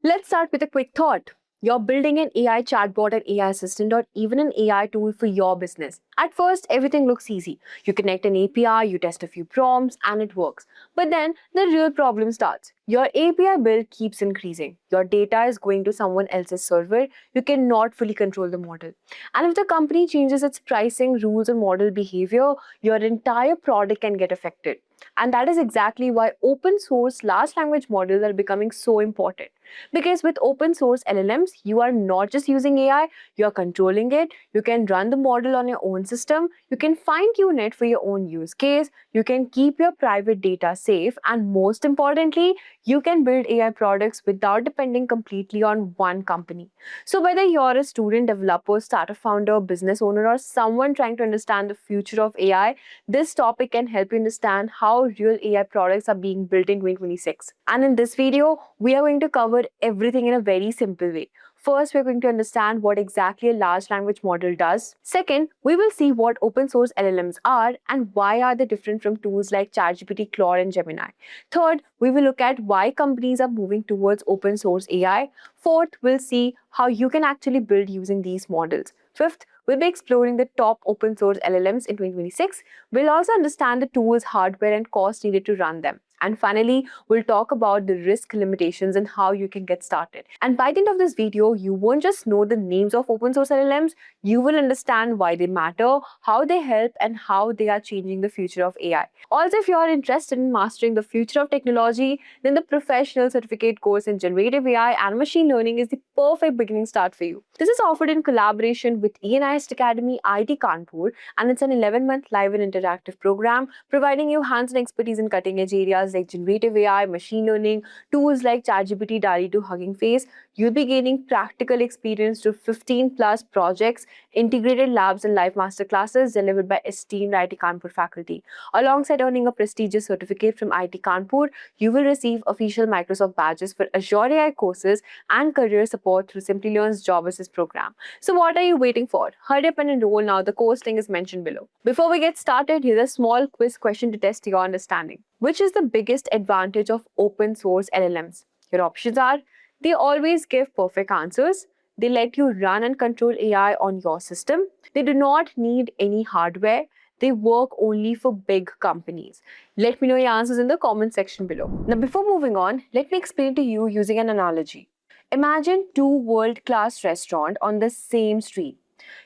Let's start with a quick thought. You're building an AI chatbot, an AI assistant, or even an AI tool for your business. At first, everything looks easy. You connect an API, you test a few prompts, and it works. But then the real problem starts. Your API bill keeps increasing. Your data is going to someone else's server. You cannot fully control the model. And if the company changes its pricing, rules, or model behavior, your entire product can get affected. And that is exactly why open source large language models are becoming so important. Because with open source LLMs, you are not just using AI, you are controlling it. You can run the model on your own system. You can fine tune it for your own use case. You can keep your private data safe. And most importantly, you can build AI products without depending completely on one company. So, whether you're a student, developer, startup founder, business owner, or someone trying to understand the future of AI, this topic can help you understand how real AI products are being built in 2026. And in this video, we are going to cover everything in a very simple way. First, we're going to understand what exactly a large language model does. Second, we will see what open source LLMs are and why are they different from tools like ChatGPT, Claude, and Gemini. Third, we will look at why companies are moving towards open source AI. Fourth, we'll see how you can actually build using these models. Fifth, we'll be exploring the top open source LLMs in 2026. We'll also understand the tools, hardware, and cost needed to run them. And finally, we'll talk about the risk limitations and how you can get started. And by the end of this video, you won't just know the names of open source LLMs, you will understand why they matter, how they help, and how they are changing the future of AI. Also, if you are interested in mastering the future of technology, then the professional certificate course in generative AI and machine learning is the perfect beginning start for you. This is offered in collaboration with ENIST Academy, IIT Kanpur, and it's an 11-month live and interactive program providing you hands-on expertise in cutting-edge areas like generative AI, machine learning, tools like ChatGPT, DALL-E to Hugging Face. You'll be gaining practical experience to 15 plus projects, integrated labs, and live masterclasses delivered by esteemed IIT Kanpur faculty. Alongside earning a prestigious certificate from IIT Kanpur, you will receive official Microsoft badges for Azure AI courses and career support through Simplilearn's Job Assist program. So what are you waiting for? Hurry up and enroll now. The course link is mentioned below. Before we get started, here's a small quiz question to test your understanding. Which is the biggest advantage of open source LLMs? Your options are: they always give perfect answers. They let you run and control AI on your system. They do not need any hardware. They work only for big companies. Let me know your answers in the comment section below. Now, before moving on, let me explain to you using an analogy. Imagine two world-class restaurants on the same street.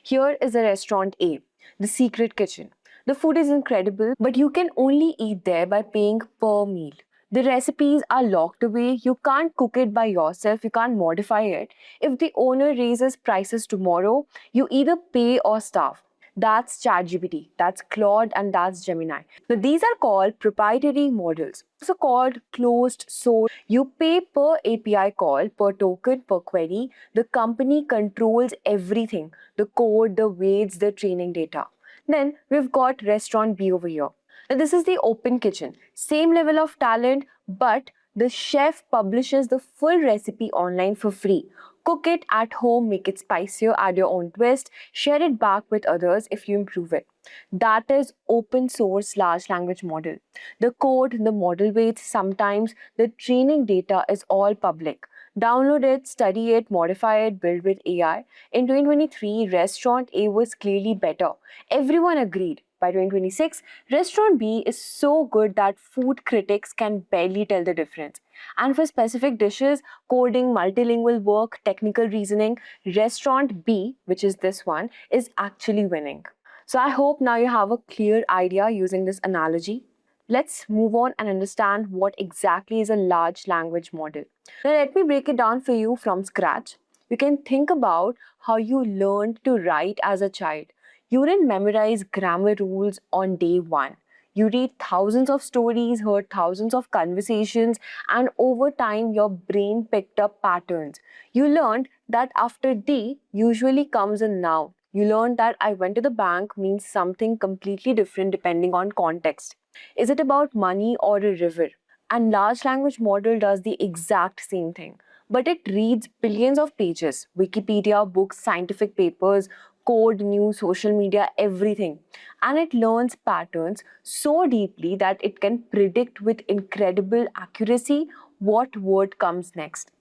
Here is a restaurant A, the secret kitchen. The food is incredible, but you can only eat there by paying per meal. The recipes are locked away. You can't cook it by yourself. You can't modify it. If the owner raises prices tomorrow, you either pay or starve. That's ChatGPT, that's Claude, and that's Gemini. Now, these are called proprietary models. Also called closed source. You pay per API call, per token, per query. The company controls everything: the code, the weights, the training data. Then we've got restaurant B over here. Now, this is the open kitchen. Same level of talent, but the chef publishes the full recipe online for free. Cook it at home, make it spicier, add your own twist, share it back with others if you improve it. That is open source large language model. The code, the model weights, sometimes the training data is all public. Download it, study it, modify it, build with AI. In 2023, Restaurant A was clearly better. Everyone agreed. By 2026, Restaurant B is so good that food critics can barely tell the difference. And for specific dishes, coding, multilingual work, technical reasoning, Restaurant B, which is this one, is actually winning. So I hope now you have a clear idea using this analogy. Let's move on and understand what exactly is a large language model. Now, let me break it down for you from scratch. You can think about how you learned to write as a child. You didn't memorize grammar rules on day one. You read thousands of stories, heard thousands of conversations, and over time, your brain picked up patterns. You learned that after D usually comes a noun. You learned that I went to the bank means something completely different depending on context. Is it about money or a river? And large language model does the exact same thing. But it reads billions of pages, Wikipedia, books, scientific papers, code, news, social media, everything. And it learns patterns so deeply that it can predict with incredible accuracy what word comes next.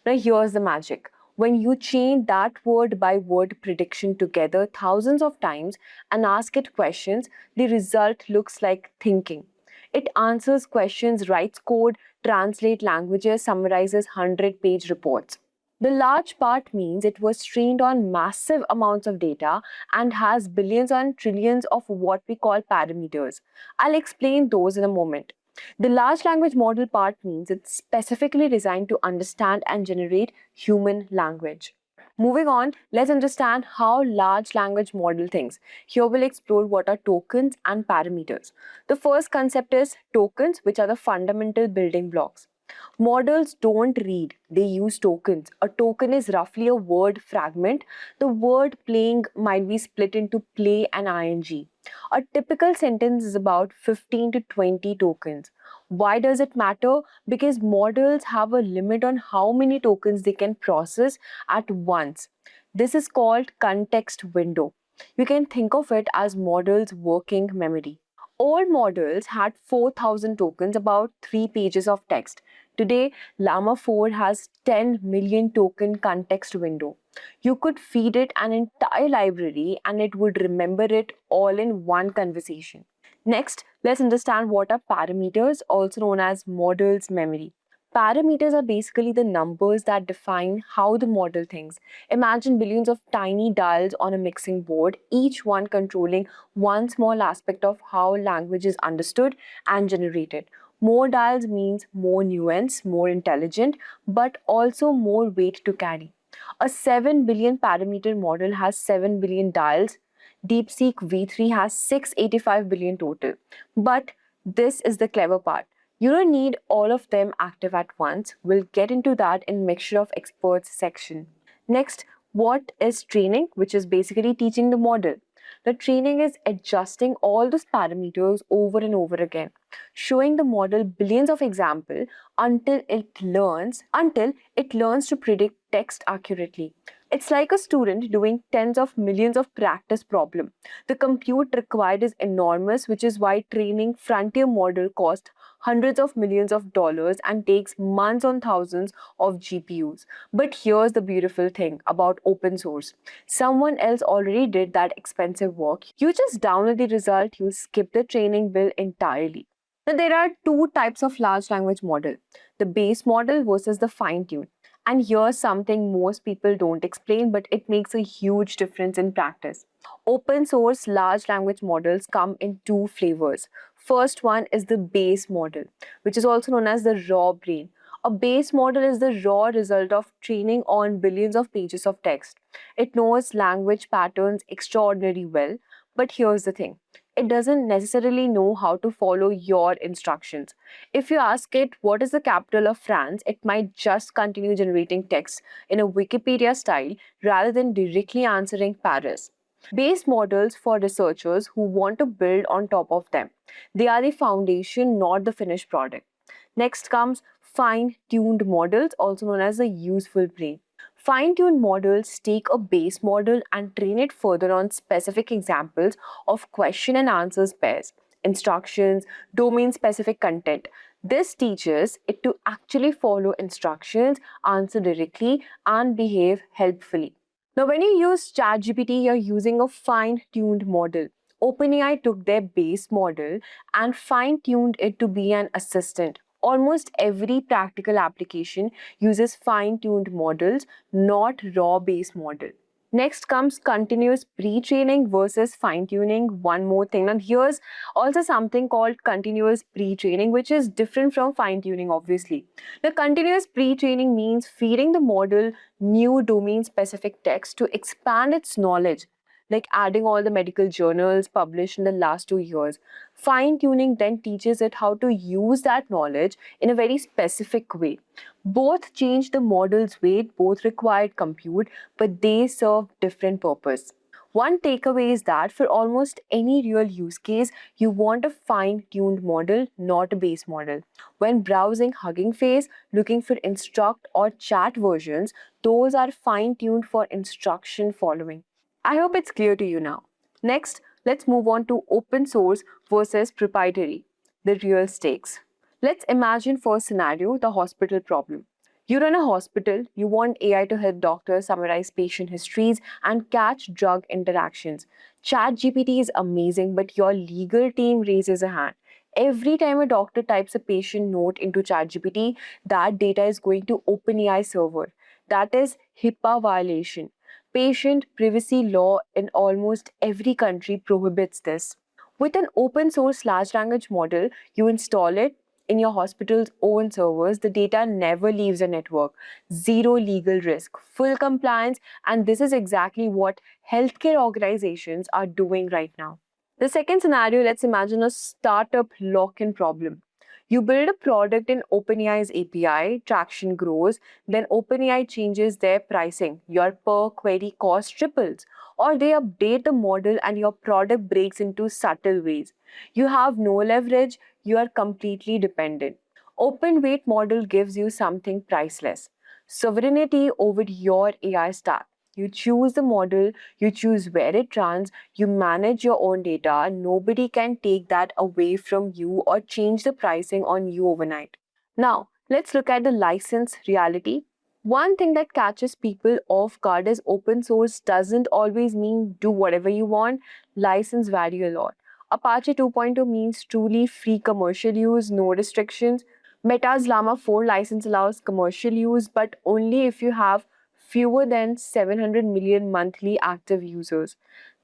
Now, here's the magic. When you chain that word by word prediction together thousands of times and ask it questions, the result looks like thinking. It answers questions, writes code, translates languages, summarizes 100-page reports. The large part means it was trained on massive amounts of data and has billions and trillions of what we call parameters. I'll explain those in a moment. The large language model part means it's specifically designed to understand and generate human language. Moving on, let's understand how large language model thinks. Here we'll explore what are tokens and parameters. The first concept is tokens, which are the fundamental building blocks. Models don't read, they use tokens. A token is roughly a word fragment. The word playing might be split into play and ing. A typical sentence is about 15 to 20 tokens. Why does it matter? Because models have a limit on how many tokens they can process at once. This is called context window. You can think of it as models' working memory. Old models had 4,000 tokens, about 3 pages of text. Today, Llama 4 has 10 million token context window. You could feed it an entire library and it would remember it all in one conversation. Next, let's understand what are parameters, also known as model's memory. Parameters are basically the numbers that define how the model thinks. Imagine billions of tiny dials on a mixing board, each one controlling one small aspect of how language is understood and generated. More dials means more nuance, more intelligent, but also more weight to carry. A 7 billion parameter model has 7 billion dials. DeepSeek V3 has 685 billion total. But this is the clever part. You don't need all of them active at once. We'll get into that in Mixture of Experts section. Next, what is training, which is basically teaching the model. The training is adjusting all those parameters over and over again, showing the model billions of examples until it learns to predict text accurately. It's like a student doing tens of millions of practice problems. The compute required is enormous, which is why training frontier model costs hundreds of millions of dollars and takes months on thousands of GPUs. But here's the beautiful thing about open source. Someone else already did that expensive work. You just download the result, you skip the training bill entirely. Now, there are two types of large language model, the base model versus the fine-tuned. And here's something most people don't explain, but it makes a huge difference in practice. Open source large language models come in two flavors. First one is the base model, which is also known as the raw brain. A base model is the raw result of training on billions of pages of text. It knows language patterns extraordinarily well, but here's the thing. It doesn't necessarily know how to follow your instructions. If you ask it what is the capital of France, it might just continue generating text in a Wikipedia style rather than directly answering Paris. Base models for researchers who want to build on top of them. They are the foundation, not the finished product. Next comes fine-tuned models, also known as the useful brain. Fine-tuned models take a base model and train it further on specific examples of question and answers pairs, instructions, domain-specific content. This teaches it to actually follow instructions, answer directly, and behave helpfully. Now, when you use ChatGPT, you're using a fine-tuned model. OpenAI took their base model and fine-tuned it to be an assistant. Almost every practical application uses fine-tuned models, not raw base model. Next comes continuous pre-training versus fine-tuning. One more thing. And here's also something called continuous pre-training, which is different from fine-tuning, obviously. The continuous pre-training means feeding the model new domain-specific text to expand its knowledge, like adding all the medical journals published in the last 2 years. Fine tuning then teaches it how to use that knowledge in a very specific way. Both change the model's weight, both required compute, but they serve different purpose. One takeaway is that for almost any real use case, you want a fine-tuned model, not a base model. When browsing Hugging Face, looking for instruct or chat versions, those are fine-tuned for instruction following. I hope it's clear to you now. Next, let's move on to open source versus proprietary, the real stakes. Let's imagine for scenario the hospital problem. You run a hospital, you want AI to help doctors summarize patient histories and catch drug interactions. ChatGPT is amazing, but your legal team raises a hand. Every time a doctor types a patient note into ChatGPT, that data is going to OpenAI server. That is HIPAA violation. Patient privacy law in almost every country prohibits this. With an open source large language model, you install it in your hospital's own servers. The data never leaves a network. Zero legal risk, full compliance, and this is exactly what healthcare organizations are doing right now. The second scenario, let's imagine a startup lock in problem. You build a product in OpenAI's API, traction grows, then OpenAI changes their pricing. Your per query cost triples. Or they update the model and your product breaks into subtle ways. You have no leverage, you are completely dependent. Open weight model gives you something priceless. Sovereignty over your AI stack. You choose the model, you choose where it runs, you manage your own data. Nobody can take that away from you or change the pricing on you overnight. Now, let's look at the license reality. One thing that catches people off guard is open source doesn't always mean do whatever you want. License vary a lot. Apache 2.0 means truly free commercial use, no restrictions. Meta's Llama 4 license allows commercial use, but only if you have fewer than 700 million monthly active users.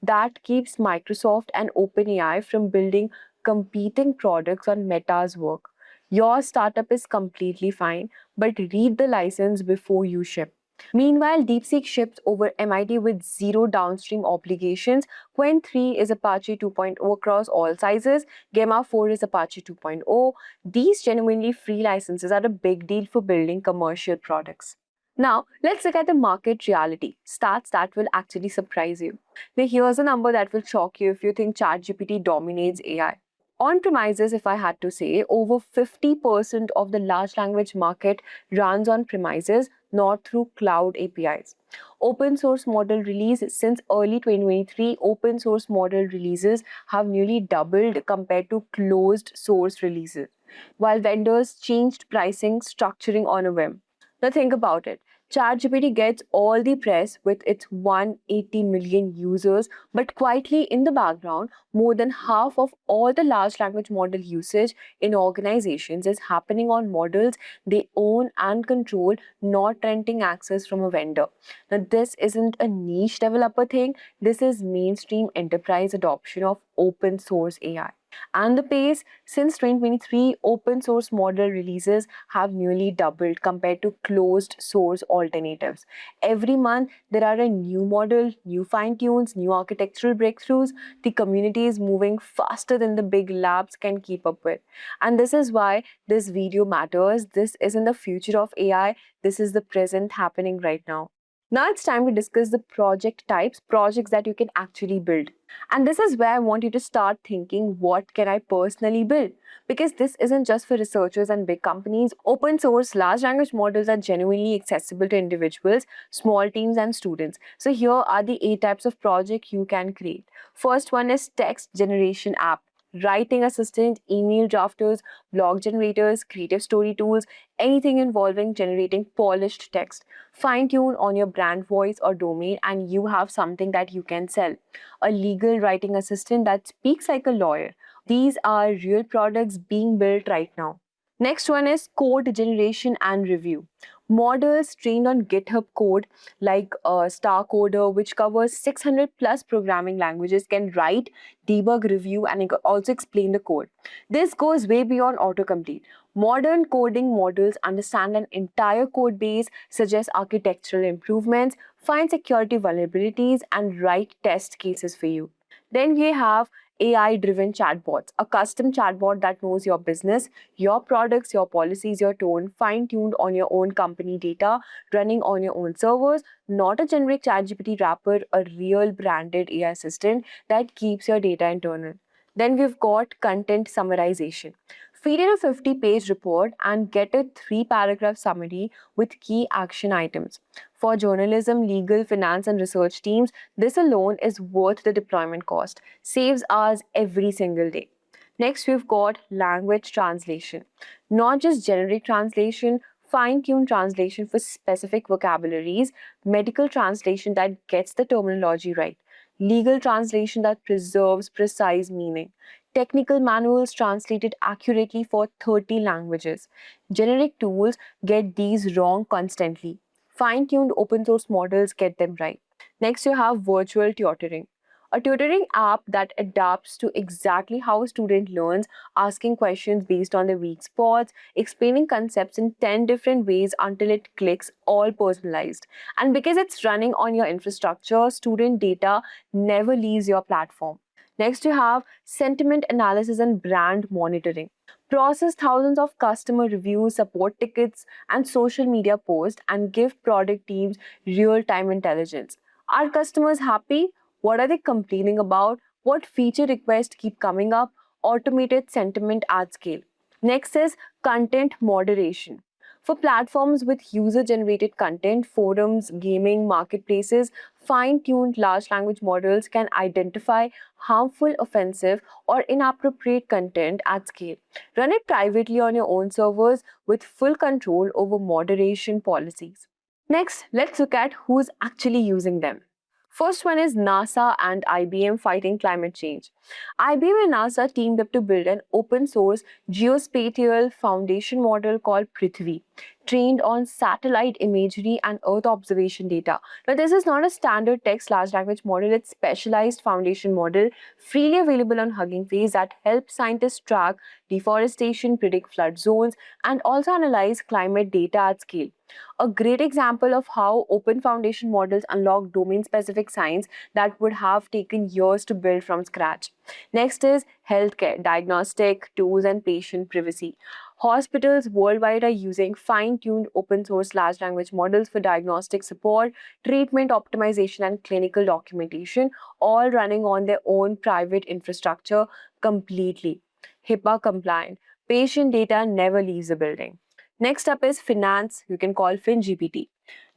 That keeps Microsoft and OpenAI from building competing products on Meta's work. Your startup is completely fine, but read the license before you ship. Meanwhile, DeepSeek ships over MIT with zero downstream obligations. Qwen 3 is Apache 2.0 across all sizes. Gemma 4 is Apache 2.0. These genuinely free licenses are a big deal for building commercial products. Now, let's look at the market reality. Stats that will actually surprise you. Now, here's a number that will shock you if you think ChatGPT dominates AI. On premises, if I had to say, over 50% of the large language market runs on premises, not through cloud APIs. Open source model release since early 2023, open source model releases have nearly doubled compared to closed source releases, while vendors changed pricing structuring on a whim. Now think about it. ChatGPT gets all the press with its 180 million users, but quietly in the background, more than half of all the large language model usage in organizations is happening on models they own and control, not renting access from a vendor. Now, this isn't a niche developer thing, this is mainstream enterprise adoption of open source AI. And the pace since 2023, open source model releases have nearly doubled compared to closed source alternatives. Every month, there are a new model, new fine tunes, new architectural breakthroughs. The community is moving faster than the big labs can keep up with. And this is why this video matters. This isn't the future of AI, this is the present happening right now. Now it's time to discuss the project types, projects that you can actually build. And this is where I want you to start thinking, what can I personally build? Because this isn't just for researchers and big companies. Open source large language models are genuinely accessible to individuals, small teams, and students. So here are the 8 types of project you can create. First one is text generation app. Writing assistant, email drafters, blog generators, creative story tools, anything involving generating polished text. Fine tune on your brand voice or domain, and you have something that you can sell. A legal writing assistant that speaks like a lawyer. These are real products being built right now. Next one is code generation and review. Models trained on GitHub code like StarCoder, which covers 600 plus programming languages, can write, debug, review, and also explain the code. This goes way beyond autocomplete. Modern coding models understand an entire code base, suggest architectural improvements, find security vulnerabilities, and write test cases for you. Then we have AI-driven chatbots, a custom chatbot that knows your business, your products, your policies, your tone, fine-tuned on your own company data, running on your own servers, not a generic ChatGPT wrapper, a real branded AI assistant that keeps your data internal. Then we've got content summarization. Feed it a 50-page report and get a 3-paragraph summary with key action items. For journalism, legal, finance, and research teams, this alone is worth the deployment cost. Saves hours every single day. Next, we've got language translation. Not just generic translation, fine-tuned translation for specific vocabularies, medical translation that gets the terminology right, legal translation that preserves precise meaning, technical manuals translated accurately for 30 languages. Generic tools get these wrong constantly. Fine-tuned open source models get them right. Next, you have virtual tutoring, a tutoring app that adapts to exactly how a student learns, asking questions based on their weak spots, explaining concepts in 10 different ways until it clicks, all personalized. And because it's running on your infrastructure, student data never leaves your platform. Next, you have sentiment analysis and brand monitoring. Process thousands of customer reviews, support tickets, and social media posts and give product teams real time intelligence. Are customers happy? What are they complaining about? What feature requests keep coming up? Automated sentiment at scale. Next is content moderation. For platforms with user generated content, forums, gaming, marketplaces, fine tuned large language models can identify harmful, offensive, or inappropriate content at scale. Run it privately on your own servers with full control over moderation policies. Next, let's look at who's actually using them. First one is NASA and IBM fighting climate change. IBM and NASA teamed up to build an open source geospatial foundation model called Prithvi, trained on satellite imagery and Earth observation data. Now, this is not a standard text large language model, it's specialized foundation model freely available on Hugging Face that helps scientists track deforestation, predict flood zones, and also analyze climate data at scale. A great example of how open foundation models unlock domain specific science that would have taken years to build from scratch. Next is healthcare, diagnostic tools, and patient privacy. Hospitals worldwide are using fine tuned open source large language models for diagnostic support, treatment optimization, and clinical documentation, all running on their own private infrastructure completely HIPAA compliant. Patient data never leaves the building. Next up is finance, you can call FinGPT.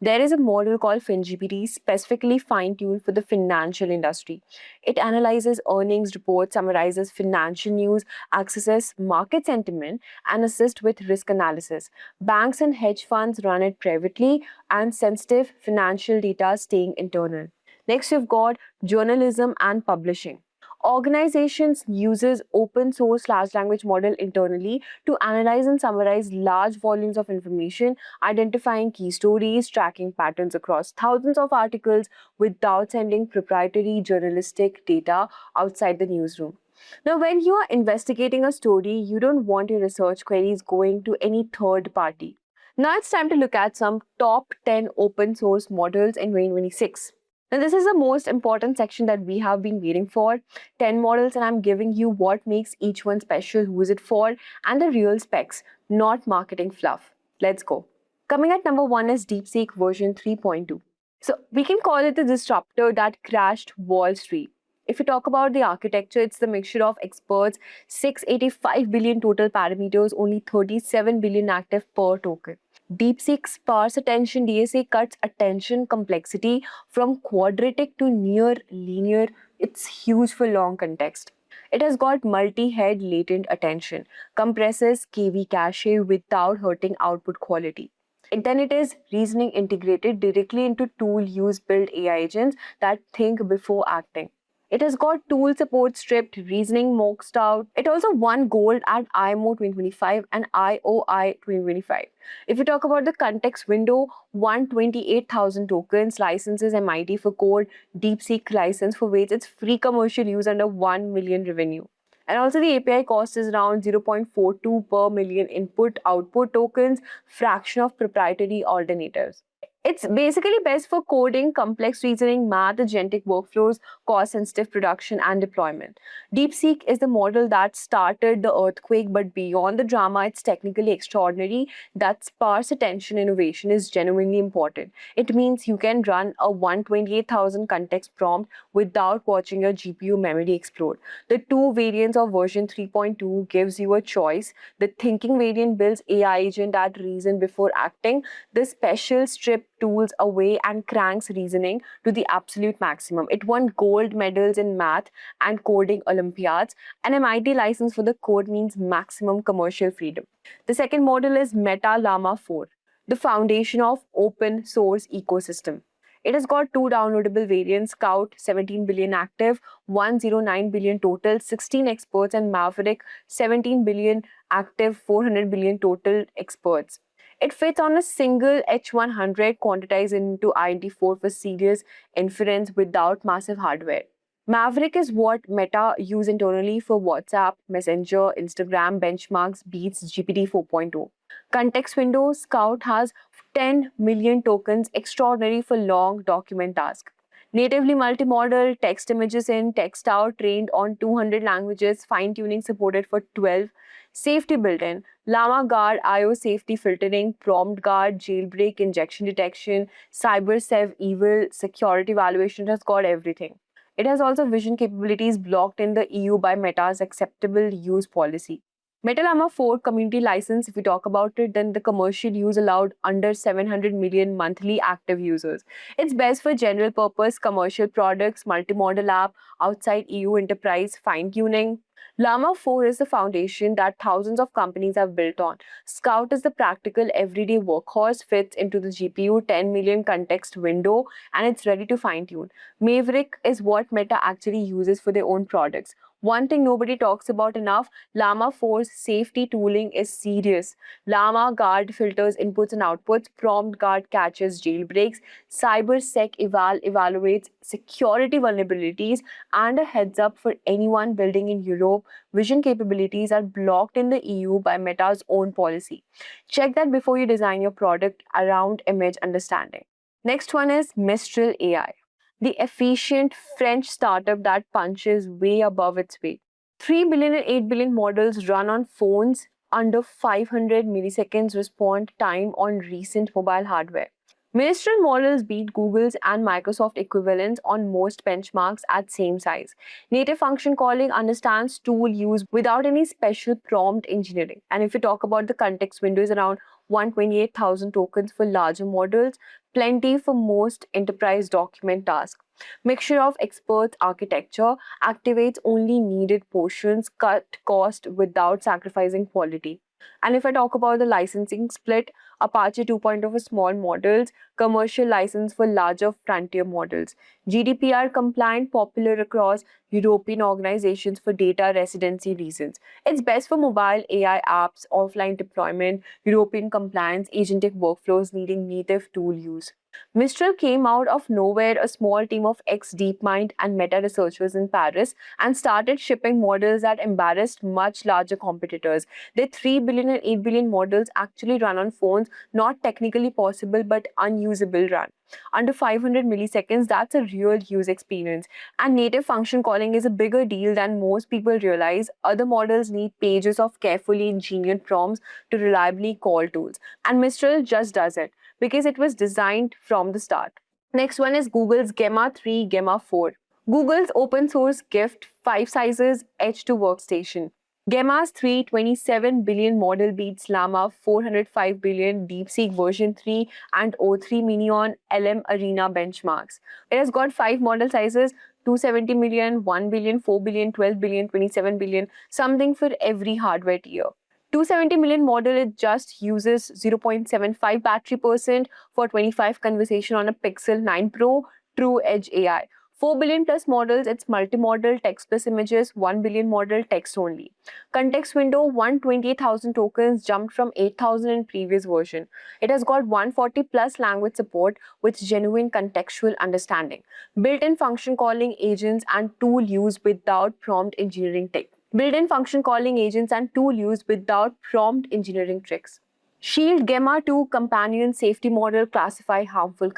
There is a model called FinGPT specifically fine tuned for the financial industry. It analyzes earnings reports, summarizes financial news, accesses market sentiment, and assists with risk analysis. Banks and hedge funds run it privately, and sensitive financial data staying internal. Next, you've got journalism and publishing. Organizations uses open source large language model internally to analyze and summarize large volumes of information, identifying key stories, tracking patterns across thousands of articles without sending proprietary journalistic data outside the newsroom. Now, when you are investigating a story, you don't want your research queries going to any third party. Now it's time to look at some top 10 open source models in 2026. Now, this is the most important section that we have been waiting for. 10 models, and I'm giving you what makes each one special, who is it for, and the real specs, not marketing fluff. Let's go. Coming at number one is DeepSeek version 3.2. So, we can call it the disruptor that crashed Wall Street. If you talk about the architecture, it's the mixture of experts, 685 billion total parameters, only 37 billion active per token. DeepSeek sparse attention DSA cuts attention complexity from quadratic to near linear. It's huge for long context. It has got multi-head latent attention, compresses KV cache without hurting output quality. Then it is reasoning integrated directly into tool use built AI agents that think before acting. It has got tool support stripped, reasoning maxed out. It also won gold at IMO 2025 and IOI 2025. If you talk about the context window, 128,000 tokens, licenses MIT for code, DeepSeek license for which it's free commercial use under 1 million revenue. And also the API cost is around 0.42 per million input output tokens, fraction of proprietary alternatives. It's basically best for coding, complex reasoning, math, agentic workflows, cost-sensitive production, and deployment. DeepSeek is the model that started the earthquake, but beyond the drama, it's technically extraordinary. That sparse attention innovation is genuinely important. It means you can run a 128,000 context prompt without watching your GPU memory explode. The two variants of version 3.2 gives you a choice. The thinking variant builds AI agent that reason before acting. The special strip tools away and cranks reasoning to the absolute maximum. It won gold medals in math and coding Olympiads. An MIT license for the code means maximum commercial freedom. The second model is Meta Llama 4. the foundation of open source ecosystem. It has got two downloadable variants, Scout 17 billion active, 109 billion total, 16 experts, and Maverick 17 billion active, 400 billion total experts. It fits on a single H100 quantized into INT4 for serious inference without massive hardware. Maverick is what Meta use internally for WhatsApp, Messenger, Instagram benchmarks beats GPT 4.0. Context window Scout has 10 million tokens, extraordinary for long document tasks. Natively multimodal, text images in, text out, trained on 200 languages, fine tuning supported for 12. Safety built in Llama Guard, IO safety filtering, Prompt Guard, jailbreak, injection detection, CyberSev, evil, security evaluation. It has got everything. It has also vision capabilities blocked in the EU by Meta's acceptable use policy. MetaLlama 4 community license, if we talk about it, then the commercial use allowed under 700 million monthly active users. It's best for general purpose commercial products, multimodal app, outside EU enterprise, fine tuning. Llama 4 is the foundation that thousands of companies have built on. Scout is the practical everyday workhorse, fits into the GPU 10 million context window, and it's ready to fine tune. Maverick is what Meta actually uses for their own products. One thing nobody talks about enough, Llama 4's safety tooling is serious. Llama Guard filters inputs and outputs, Prompt Guard catches jailbreaks, CyberSec evaluates security vulnerabilities, and a heads up for anyone building in Europe. Vision capabilities are blocked in the EU by Meta's own policy. Check that before you design your product around image understanding. Next one is Mistral AI, the efficient French startup that punches way above its weight. 3 billion and 8 billion models run on phones under 500 milliseconds respond time on recent mobile hardware. Mistral models beat Google's and Microsoft equivalents on most benchmarks at same size. Native function calling understands tool use without any special prompt engineering. And if you talk about the context window is around 128,000 tokens for larger models, plenty for most enterprise document tasks. Mixture of experts architecture activates only needed portions, cut cost without sacrificing quality. And if I talk about the licensing split, Apache 2.0 for small models, commercial license for larger frontier models. GDPR compliant, popular across European organizations for data residency reasons. It's best for mobile AI apps, offline deployment, European compliance, agentic workflows needing native tool use. Mistral came out of nowhere, a small team of ex DeepMind and Meta researchers in Paris, and started shipping models that embarrassed much larger competitors. Their 3 billion and 8 billion models actually run on phones, not technically possible but unusable run. Under 500 milliseconds, that's a real use experience. And native function calling is a bigger deal than most people realize. Other models need pages of carefully engineered prompts to reliably call tools. And Mistral just does it because it was designed from the start. Next one is Google's Gemma 3, Gemma 4. Google's open source gift 5 sizes H2 workstation. Gemma's 327 billion model beats Llama 405 billion DeepSeek version 3 and O3 Mini on LM Arena benchmarks. It has got 5 model sizes, 270 million, 1 billion, 4 billion, 12 billion, 27 billion, something for every hardware tier. 270 million model, it just uses 0.75 battery percent for 25 conversation on a Pixel 9 Pro, True Edge AI. 4 billion plus models, it's multimodal, text plus images, 1 billion model, text only. Context window, 128,000 tokens, jumped from 8,000 in previous version. It has got 140 plus language support with genuine contextual understanding. Built-in function calling agents and tool use without prompt engineering tech. Built-in function calling agents and tool use without prompt engineering tricks. Shield Gemma 2 companion safety model classify harmful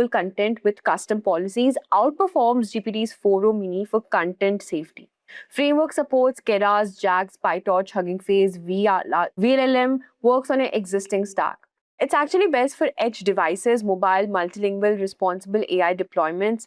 content with custom policies, outperforms GPT's 4.0 Mini for content safety. Framework supports Keras, JAX, PyTorch, Hugging Face, VLLM, works on an existing stack. It's actually best for edge devices, mobile, multilingual, responsible AI deployments.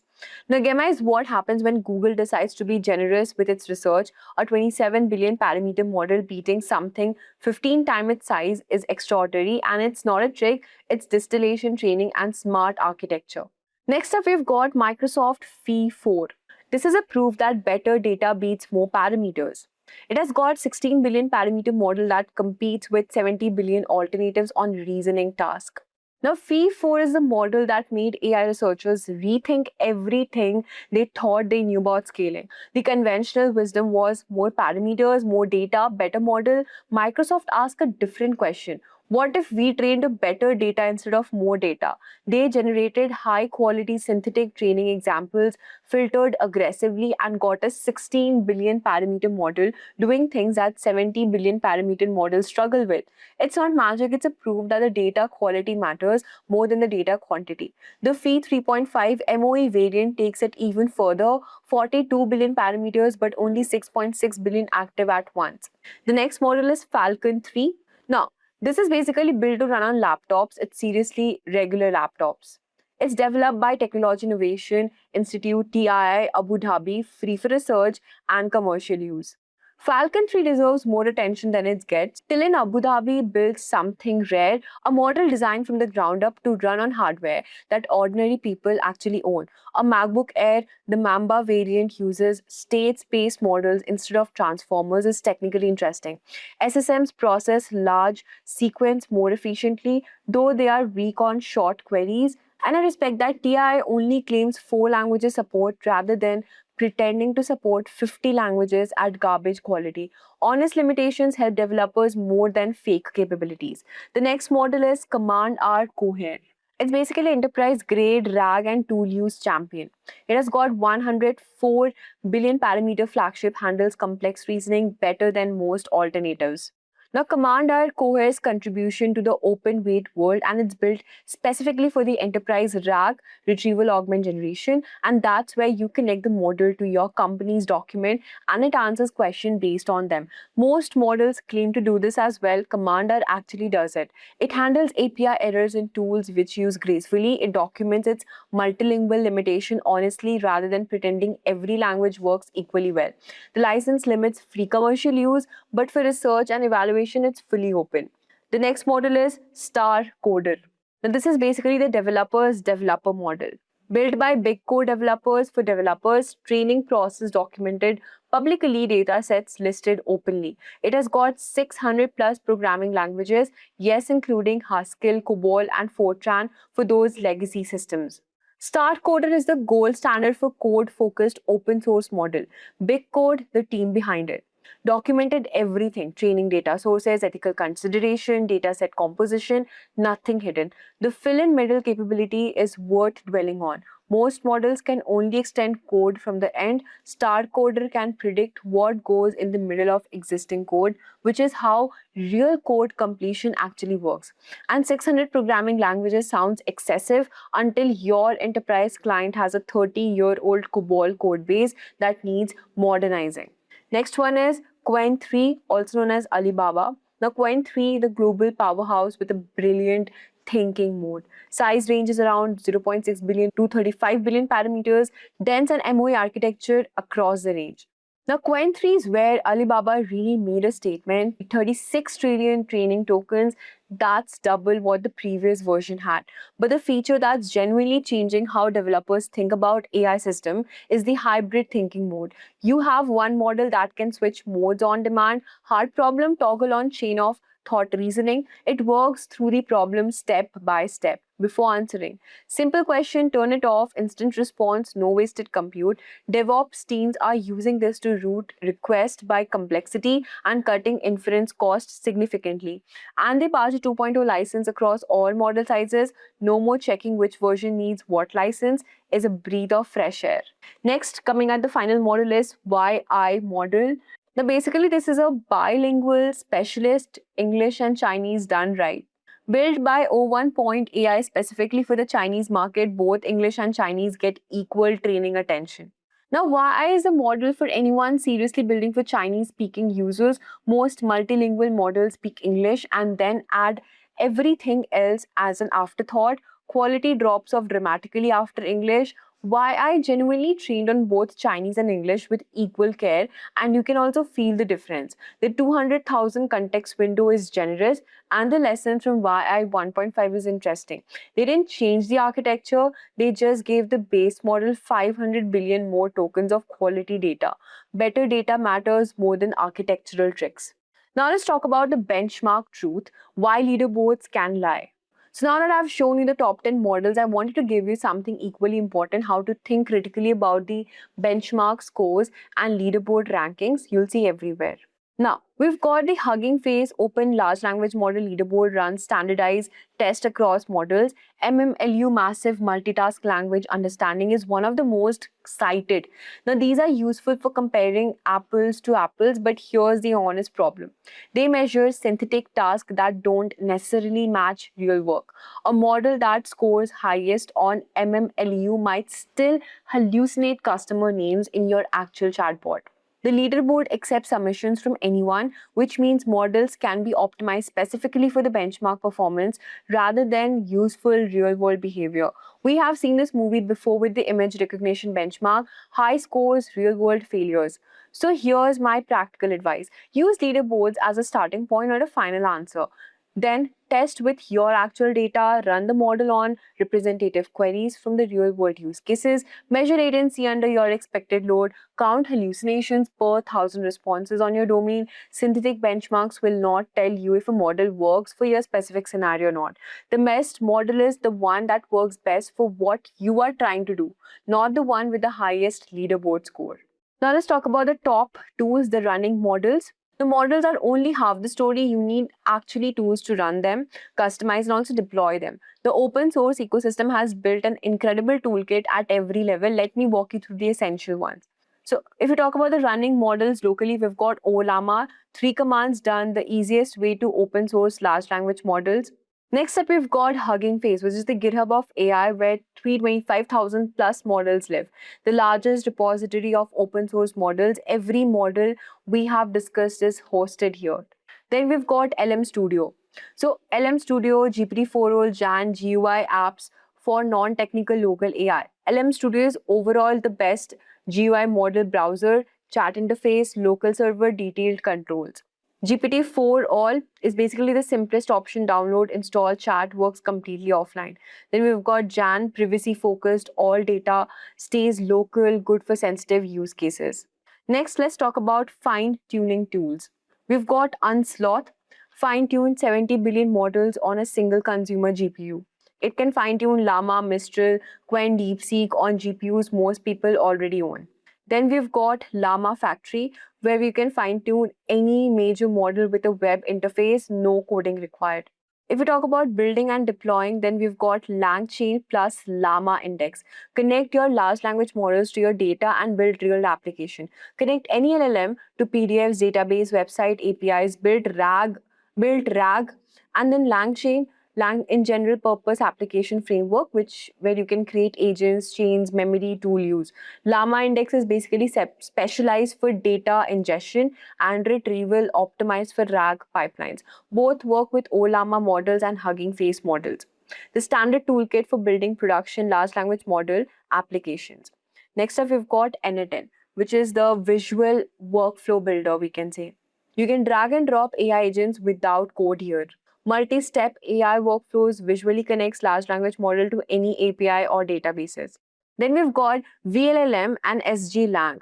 Now, Gemma is what happens when Google decides to be generous with its research. A 27 billion parameter model beating something 15 times its size is extraordinary, and it's not a trick, it's distillation training and smart architecture. Next up, we've got Microsoft Phi 4. This is a proof that better data beats more parameters. It has got 16 billion parameter model that competes with 70 billion alternatives on reasoning task. Now, Phi 4 is the model that made AI researchers rethink everything they thought they knew about scaling. The conventional wisdom was more parameters, more data, better model. Microsoft asked a different question. What if we trained a better data instead of more data? They generated high quality synthetic training examples, filtered aggressively, and got a 16 billion parameter model doing things that 70 billion parameter models struggle with. It's not magic, it's a proof that the data quality matters more than the data quantity. The Phi 3.5 MOE variant takes it even further, 42 billion parameters but only 6.6 billion active at once. The next model is Falcon 3. Now, this is basically built to run on laptops. It's seriously regular laptops. It's developed by Technology Innovation Institute TII Abu Dhabi, free for research and commercial use. Falcon 3 deserves more attention than it gets. Till in Abu Dhabi built something rare, a model designed from the ground up to run on hardware that ordinary people actually own. A MacBook Air, the Mamba variant, uses state-space models instead of transformers, is technically interesting. SSMs process large sequence more efficiently, though they are weak on short queries. And I respect that TI only claims 4 languages support rather than pretending to support 50 languages at garbage quality. Honest limitations help developers more than fake capabilities. The next model is Command R Cohere. It's basically enterprise grade RAG and tool use champion. It has got 104 billion parameter flagship, handles complex reasoning better than most alternatives. Now, Command R Cohere's contribution to the open weight world, and it's built specifically for the enterprise RAG, retrieval augment generation, and that's where you connect the model to your company's document and it answers questions based on them. Most models claim to do this as well. Command R actually does it. It handles API errors in tools which use gracefully. It documents its multilingual limitation honestly rather than pretending every language works equally well. The license limits free commercial use, but for research and evaluation, it's fully open. The next model is Star Coder. Now, this is basically the developer's developer model. Built by big core developers for developers, training process documented, publicly data sets listed openly. It has got 600 plus programming languages, yes, including Haskell, COBOL, and Fortran for those legacy systems. StarCoder is the gold standard for code-focused open source model. Big Code, the team behind it, documented everything: training data sources, ethical consideration, dataset composition, nothing hidden. The fill in middle capability is worth dwelling on. Most models can only extend code from the end. StarCoder can predict what goes in the middle of existing code, which is how real code completion actually works. And 600 programming languages sounds excessive until your enterprise client has a 30-year-old COBOL code base that needs modernizing. Next one is Qwen 3, also known as Alibaba. Now, Qwen 3, the global powerhouse with a brilliant thinking mode. Size ranges around 0.6 billion to 35 billion parameters, dense and MOE architecture across the range. Now, Qwen 3 is where Alibaba really made a statement. 36 trillion training tokens, that's double what the previous version had. But the feature that's genuinely changing how developers think about AI system is the hybrid thinking mode. You have one model that can switch modes on demand, hard problem, toggle on chain of thought reasoning. It works through the problem step by step before answering. Simple question, turn it off, instant response, no wasted compute. DevOps teams are using this to route request by complexity and cutting inference costs significantly. And they pass a 2.0 license across all model sizes. No more checking which version needs what license, is a breath of fresh air. Next, coming at the final model is YI model. Now, basically, this is a bilingual specialist English and Chinese done right. Built by O1 Point AI specifically for the Chinese market, both English and Chinese get equal training attention. Now, why is a model for anyone seriously building for Chinese speaking users? Most multilingual models speak English and then add everything else as an afterthought. Quality drops off dramatically after English. YI genuinely trained on both Chinese and English with equal care, and you can also feel the difference. The 200,000 context window is generous, and the lesson from YI 1.5 is interesting. They didn't change the architecture, they just gave the base model 500 billion more tokens of quality data. Better data matters more than architectural tricks. Now let's talk about the benchmark truth, why leaderboards can lie. So now that I've shown you the top 10 models, I wanted to give you something equally important, how to think critically about the benchmark scores and leaderboard rankings you'll see everywhere. Now, we've got the Hugging Face Open Large Language Model Leaderboard runs standardized test across models. MMLU Massive Multitask Language Understanding is one of the most cited. Now, these are useful for comparing apples to apples, but here's the honest problem. They measure synthetic tasks that don't necessarily match real work. A model that scores highest on MMLU might still hallucinate customer names in your actual chatbot. The leaderboard accepts submissions from anyone, which means models can be optimized specifically for the benchmark performance rather than useful real world behavior. We have seen this movie before with the image recognition benchmark, high scores, real world failures. So here's my practical advice. Use leaderboards as a starting point, not a final answer. Then test with your actual data, run the model on representative queries from the real world use cases, measure latency under your expected load, count hallucinations per 1,000 responses on your domain. Synthetic benchmarks will not tell you if a model works for your specific scenario or not. The best model is the one that works best for what you are trying to do, not the one with the highest leaderboard score. Now let's talk about the top tools, the running models. The models are only half the story. You need actually tools to run them, customize, and also deploy them. The open source ecosystem has built an incredible toolkit at every level. Let me walk you through the essential ones. So, if you talk about the running models locally, we've got Ollama, 3 commands done, the easiest way to open source large language models. Next up, we've got Hugging Face, which is the GitHub of AI, where 325,000 plus models live. The largest repository of open source models. Every model we have discussed is hosted here. Then we've got LM Studio. So LM Studio, GPT-4o, Jan, GUI apps for non-technical local AI. LM Studio is overall the best GUI model browser, chat interface, local server, detailed controls. GPT-4 All is basically the simplest option. Download, install, chat, works completely offline. Then we've got Jan, privacy focused, all data stays local, good for sensitive use cases. Next, let's talk about fine tuning tools. We've got Unsloth, fine tune 70 billion models on a single consumer GPU. It can fine tune Llama, Mistral, Qwen, DeepSeek on GPUs most people already own. Then we've got Llama Factory, where we can fine tune any major model with a web interface, no coding required. If we talk about building and deploying, then we've got LangChain plus Llama Index. Connect your large language models to your data and build real application. Connect any LLM to PDFs, database, website, APIs, build RAG, and then LangChain, Lang in general purpose application framework, where you can create agents, chains, memory, tool use. Llama Index is basically specialized for data ingestion and retrieval, optimized for RAG pipelines. Both work with Ollama models and Hugging Face models. The standard toolkit for building production large language model applications. Next up, we've got n8n, which is the visual workflow builder, we can say. You can drag and drop AI agents without code here. Multi-step AI workflows visually connects large language model to any API or databases. Then we've got VLLM and SGLang.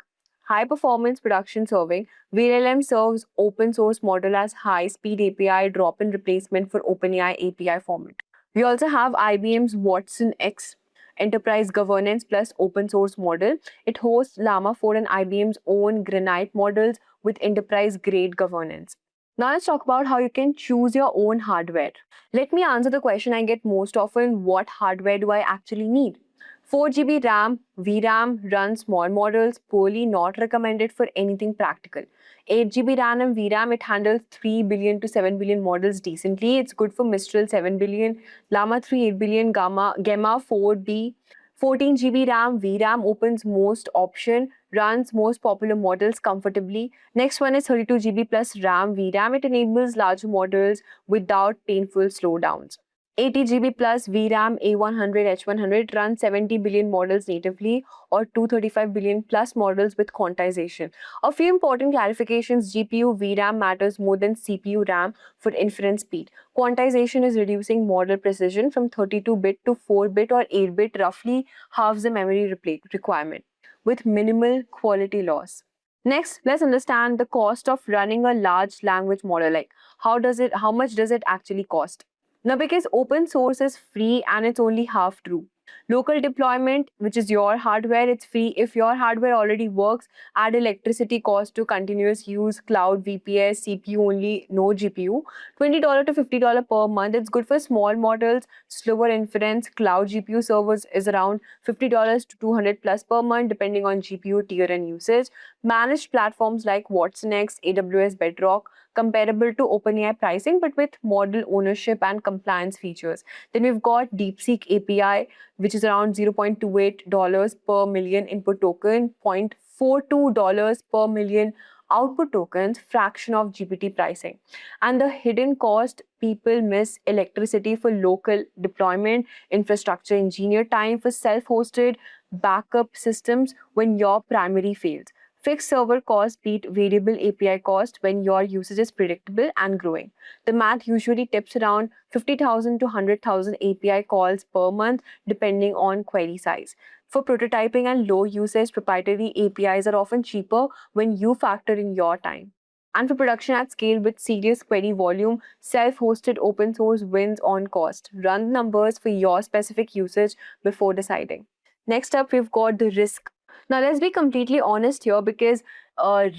High performance production serving. VLLM serves open source model as high speed API drop-in replacement for OpenAI API format. We also have IBM's Watson X enterprise governance plus open source model. It hosts Llama 4 and IBM's own Granite models with enterprise grade governance. Now let's talk about how you can choose your own hardware. Let me answer the question I get most often: what hardware do I actually need? 4 GB RAM, VRAM runs small models, poorly, not recommended for anything practical. 8 GB RAM and VRAM, it handles 3 billion to 7 billion models decently. It's good for Mistral 7 billion, Llama 3 8 billion, Gemma 4B. 14 GB RAM, VRAM opens most option, runs most popular models comfortably. Next one is 32 GB plus RAM, VRAM. It enables larger models without painful slowdowns. 80 GB plus VRAM A100 H100 runs 70 billion models natively or 235 billion plus models with quantization. A few important clarifications: GPU VRAM matters more than CPU RAM for inference speed. Quantization is reducing model precision from 32-bit to 4-bit or 8-bit, roughly halves the memory requirement, with minimal quality loss. Next, let's understand the cost of running a large language model. Like, how much does it actually cost? Now, because open source is free and it's only half true. Local deployment, which is your hardware, it's free. If your hardware already works, add electricity cost to continuous use, cloud, VPS, CPU only, no GPU. $20 to $50 per month. It's good for small models, slower inference. Cloud GPU servers is around $50 to 200 plus per month, depending on GPU tier and usage. Managed platforms like watsonx, AWS Bedrock, comparable to OpenAI pricing, but with model ownership and compliance features. Then we've got DeepSeek API, which is around $0.28 per million input token, $0.42 per million output tokens, fraction of GPT pricing. And the hidden cost, people miss: electricity for local deployment, infrastructure engineer time for self-hosted backup systems when your primary fails. Fixed server cost beat variable API cost when your usage is predictable and growing. The math usually tips around 50,000 to 100,000 API calls per month, depending on query size. For prototyping and low usage, proprietary APIs are often cheaper when you factor in your time. And for production at scale with serious query volume, self-hosted open source wins on cost. Run the numbers for your specific usage before deciding. Next up, we've got the risk. Now, let's be completely honest here, because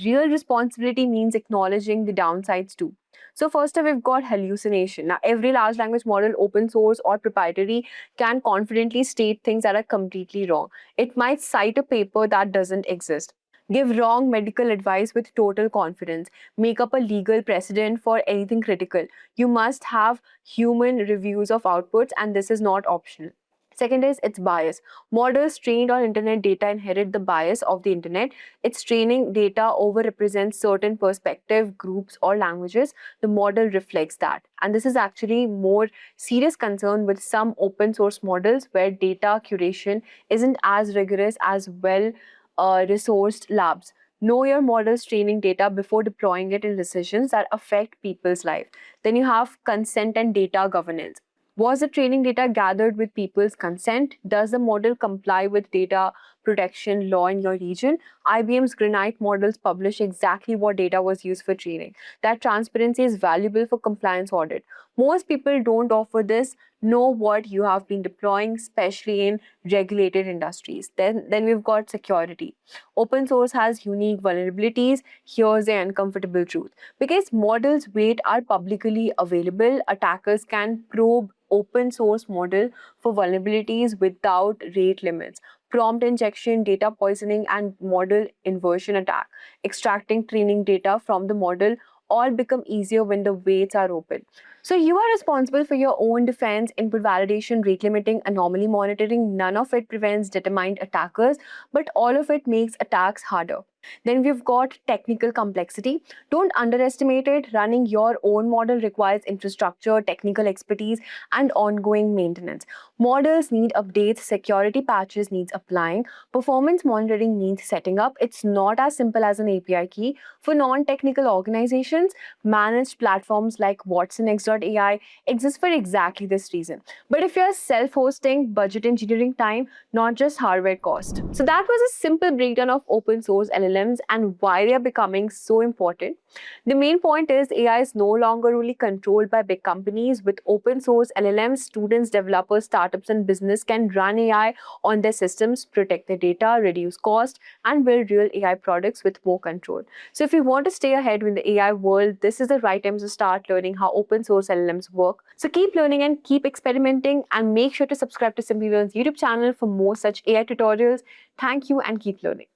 real responsibility means acknowledging the downsides too. So first up, we've got hallucination. Now, every large language model, open source or proprietary, can confidently state things that are completely wrong. It might cite a paper that doesn't exist, give wrong medical advice with total confidence, make up a legal precedent for anything critical. You must have human reviews of outputs, and this is not optional. Second is its bias. Models trained on internet data inherit the bias of the internet. Its training data overrepresents certain perspective, groups, or languages. The model reflects that. And this is actually more serious concern with some open source models where data curation isn't as rigorous as well resourced labs. Know your model's training data before deploying it in decisions that affect people's life. Then you have consent and data governance. Was the training data gathered with people's consent? Does the model comply with data protection law in your region? IBM's Granite models publish exactly what data was used for training. That transparency is valuable for compliance audit. Most people don't offer this. Know what you have been deploying, especially in regulated industries. Then we've got security. Open source has unique vulnerabilities. Here's the uncomfortable truth. Because models' weight are publicly available, attackers can probe open source model for vulnerabilities without rate limits. Prompt injection, data poisoning, and model inversion attack, extracting training data from the model, all become easier when the weights are open. So you are responsible for your own defense, input validation, rate limiting, anomaly monitoring. None of it prevents determined attackers, but all of it makes attacks harder. Then we've got technical complexity. Don't underestimate it. Running your own model requires infrastructure, technical expertise, and ongoing maintenance. Models need updates, security patches needs applying, performance monitoring needs setting up. It's not as simple as an API key. For non-technical organizations, managed platforms like watsonx.ai exist for exactly this reason. But if you're self-hosting, budget engineering time, not just hardware cost. So that was a simple breakdown of open source LLMs and why they are becoming so important. The main point is AI is no longer only controlled by big companies. With open source LLMs, students, developers, startups, and business can run AI on their systems, protect their data, reduce cost, and build real AI products with more control. So if you want to stay ahead in the AI world, this is the right time to start learning how open source LLMs work. So keep learning and keep experimenting, and make sure to subscribe to Simply Learn's YouTube channel for more such AI tutorials. Thank you and keep learning.